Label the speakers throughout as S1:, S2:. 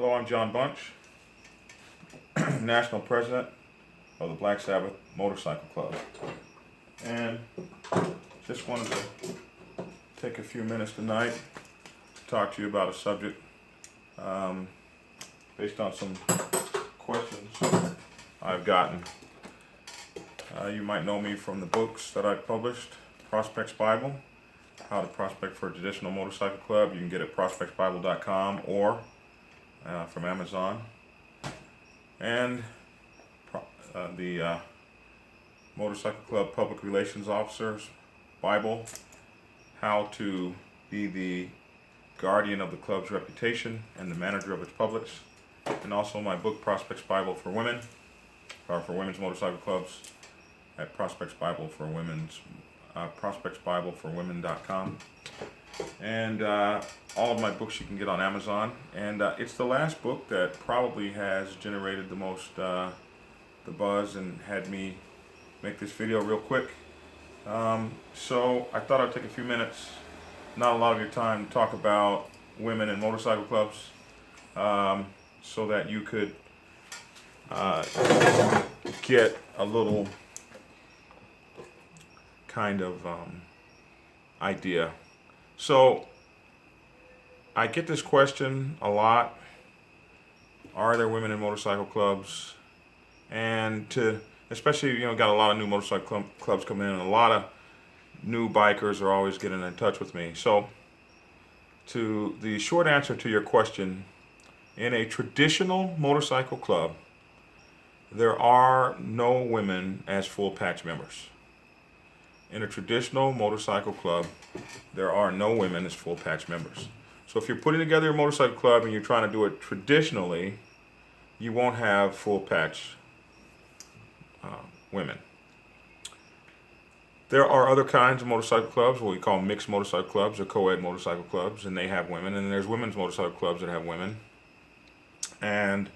S1: Hello, I'm John Bunch, National President of the Black Sabbath Motorcycle Club. And just wanted to take a few minutes tonight to talk to you about a subject based on some questions I've gotten. You might know me from the books that I've published, Prospects Bible, How to Prospect for a Traditional Motorcycle Club. You can get it at prospectsbible.com or from Amazon. And the Motorcycle Club Public Relations Officer's Bible, How to Be the Guardian of the Club's Reputation and the Manager of its Publics. And also my book, Prospects Bible for Women, or for Women's Motorcycle Clubs, at prospectsbibleforwomen.com. And all of my books you can get on Amazon. And it's the last book that probably has generated the most the buzz and had me make this video real quick. So I thought I'd take a few minutes, not a lot of your time, to talk about women in motorcycle clubs, so that you could get a little kind of idea. So I get this question a lot: are there women in motorcycle clubs? And especially, got a lot of new motorcycle clubs coming in, and a lot of new bikers are always getting in touch with me. So the short answer to your question, in a traditional motorcycle club, there are no women as full patch members. In a traditional motorcycle club, there are no women as full patch members. So if you're putting together a motorcycle club and you're trying to do it traditionally, you won't have full patch women. There are other kinds of motorcycle clubs, what we call mixed motorcycle clubs or co-ed motorcycle clubs, and they have women. And there's women's motorcycle clubs that have women. And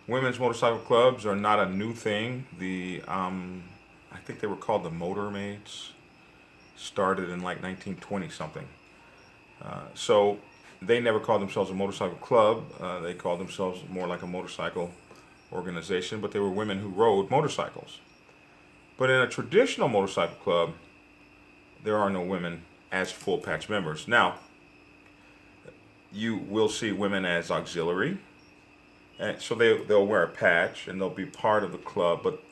S1: women's motorcycle clubs are not a new thing. I think they were called the Motor Maids. Started in like 1920 something. So they never called themselves a motorcycle club. They called themselves more like a motorcycle organization, but they were women who rode motorcycles. But in a traditional motorcycle club, there are no women as full patch members. Now, you will see women as auxiliary, and so they'll wear a patch and they'll be part of the club. But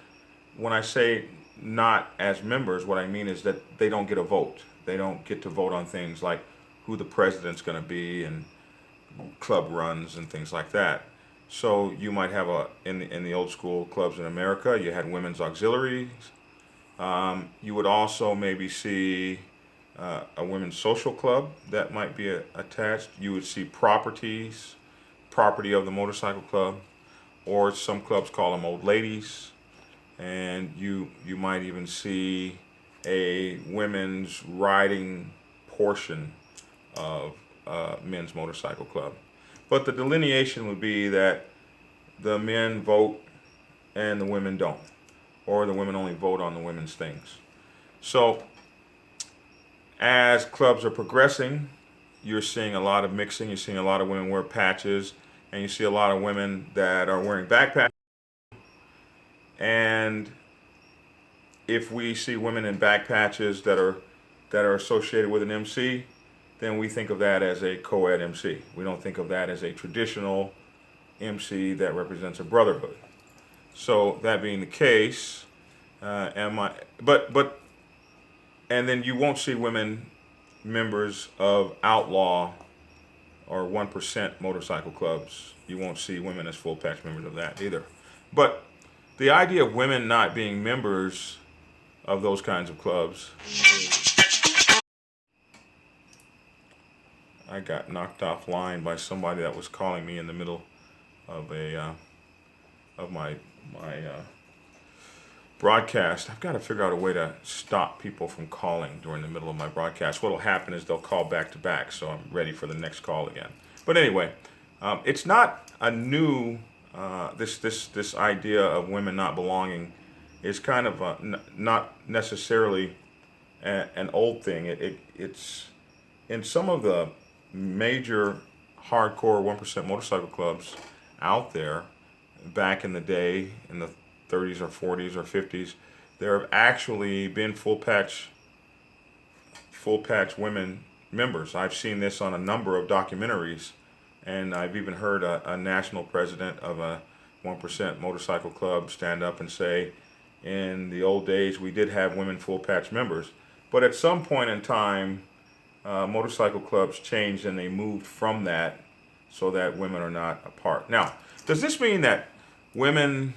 S1: when I say not as members, what I mean is that they don't get a vote. They don't get to vote on things like who the president's going to be and club runs and things like that. So you might have in the old school clubs in America, you had women's auxiliaries. You would also maybe see a women's social club that might be attached. You would see property of the motorcycle club, or some clubs call them old ladies. And you might even see a women's riding portion of men's motorcycle club. But the delineation would be that the men vote and the women don't, or the women only vote on the women's things. So as clubs are progressing, you're seeing a lot of mixing. You're seeing a lot of women wear patches, and you see a lot of women that are wearing backpacks. And if we see women in back patches that are associated with an MC, then we think of that as a co-ed MC. We don't think of that as a traditional MC that represents a brotherhood. So that being the case, and then you won't see women members of outlaw or 1% motorcycle clubs. You won't see women as full patch members of that either. But the idea of women not being members of those kinds of clubs, I got knocked offline by somebody that was calling me in the middle of my broadcast. I've got to figure out a way to stop people from calling during the middle of my broadcast. What'll happen is they'll call back to back, so I'm ready for the next call again. But anyway, it's not a new this idea of women not belonging is kind of not necessarily an old thing. It's in some of the major hardcore 1% motorcycle clubs out there back in the day, in the 30s or 40s or 50s, there have actually been full patch women members. I've seen this on a number of documentaries, and I've even heard a national president of a 1% motorcycle club stand up and say, in the old days we did have women full patch members, but at some point in time, motorcycle clubs changed and they moved from that so that women are not a part. Now, does this mean that women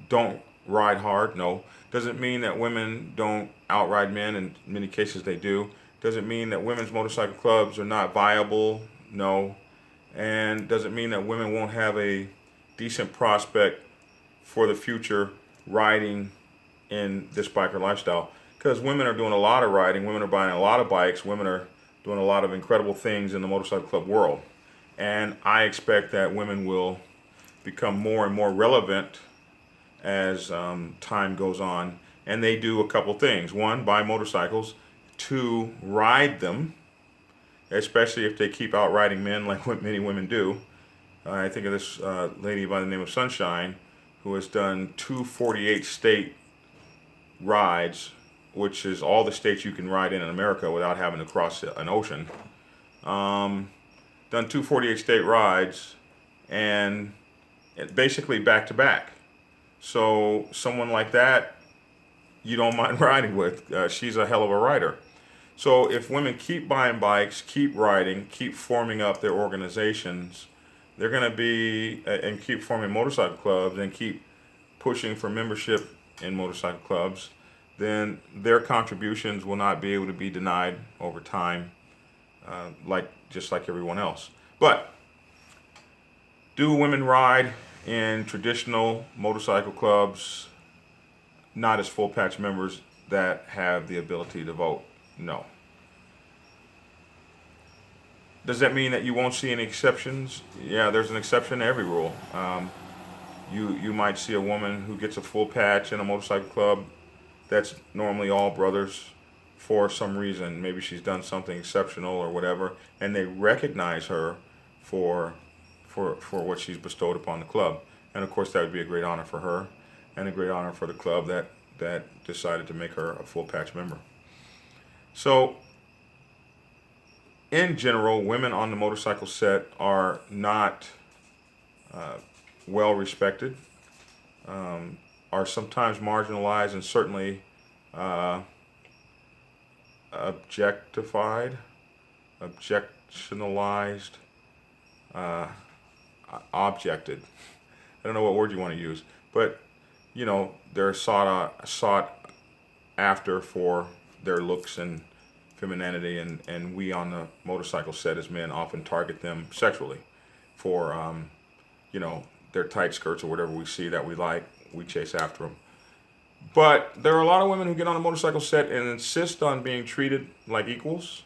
S1: don't ride hard? No. Does it mean that women don't outride men? In many cases they do. Does it mean that women's motorcycle clubs are not viable? No. And does it mean that women won't have a decent prospect for the future riding in this biker lifestyle? Because women are doing a lot of riding, women are buying a lot of bikes, women are doing a lot of incredible things in the motorcycle club world. And I expect that women will become more and more relevant as time goes on. And they do a couple things. One, buy motorcycles. Two, ride them, especially if they keep out riding men like what many women do. I think of this lady by the name of Sunshine, who has done 248 state rides, which is all the states you can ride in America without having to cross an ocean. Done 248 state rides, and basically back to back. So someone like that, you don't mind riding with. She's a hell of a rider. So if women keep buying bikes, keep riding, keep forming up their organizations, they're going to be, and keep forming motorcycle clubs and keep pushing for membership in motorcycle clubs, then their contributions will not be able to be denied over time, just like everyone else. But do women ride in traditional motorcycle clubs, not as full patch members that have the ability to vote? No. Does that mean that you won't see any exceptions? Yeah, there's an exception to every rule. You might see a woman who gets a full patch in a motorcycle club that's normally all brothers for some reason. Maybe she's done something exceptional or whatever, and they recognize her for what she's bestowed upon the club. And of course, that would be a great honor for her and a great honor for the club that decided to make her a full patch member. So, in general, women on the motorcycle set are not well respected, are sometimes marginalized, and certainly objectified, objectionalized, objected. I don't know what word you want to use, but they're sought after for their looks and femininity, and we on the motorcycle set as men often target them sexually for their tight skirts or whatever we see that we like. We chase after them. But there are a lot of women who get on a motorcycle set and insist on being treated like equals,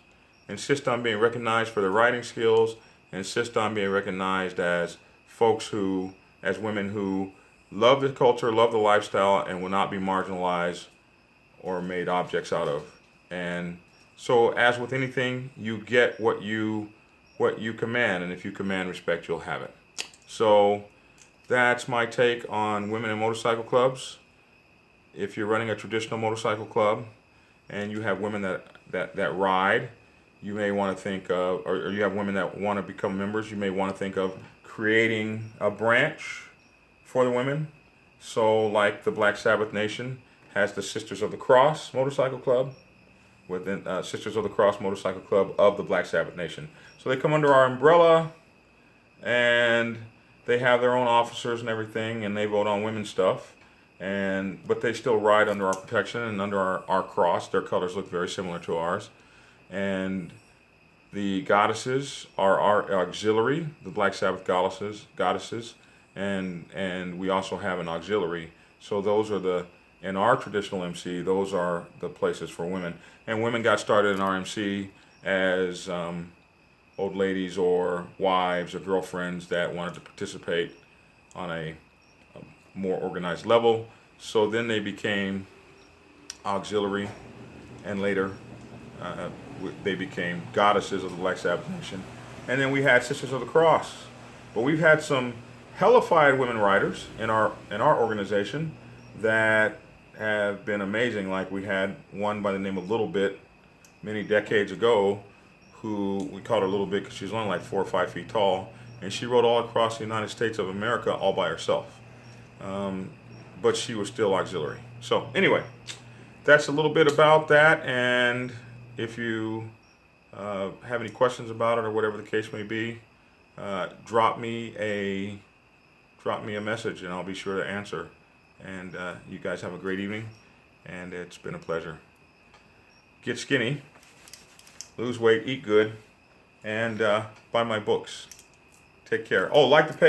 S1: insist on being recognized for their riding skills, insist on being recognized as as women who love the culture, love the lifestyle, and will not be marginalized or made objects out of. And so, as with anything, you get what you command, and if you command respect, you'll have it. So that's my take on women in motorcycle clubs. If you're running a traditional motorcycle club and you have women that ride, you may want to think of, or you have women that want to become members, you may want to think of creating a branch for the women. So like the Black Sabbath Nation has the Sisters of the Cross Motorcycle Club, within Sisters of the Cross Motorcycle Club of the Black Sabbath Nation. So they come under our umbrella, and they have their own officers and everything, and they vote on women's stuff. But they still ride under our protection and under our cross. Their colors look very similar to ours. And the goddesses are our auxiliary, the Black Sabbath goddesses, and we also have an auxiliary. So those are in our traditional MC, those are the places for women. And women got started in our MC as old ladies or wives or girlfriends that wanted to participate on a more organized level. So then they became auxiliary, and later they became goddesses of the Black Sabbath Nation. and then we had Sisters of the Cross. But we've had some hellified women writers in our organization that have been amazing. Like we had one by the name of Little Bit many decades ago, who we called her Little Bit because she was only like 4 or 5 feet tall, and she rode all across the United States of America all by herself. But she was still auxiliary. So anyway, that's a little bit about that. And if you have any questions about it or whatever the case may be, drop me a message and I'll be sure to answer. And you guys have a great evening, and it's been a pleasure. Get skinny, lose weight, eat good, and buy my books. Take care. Oh, like the page.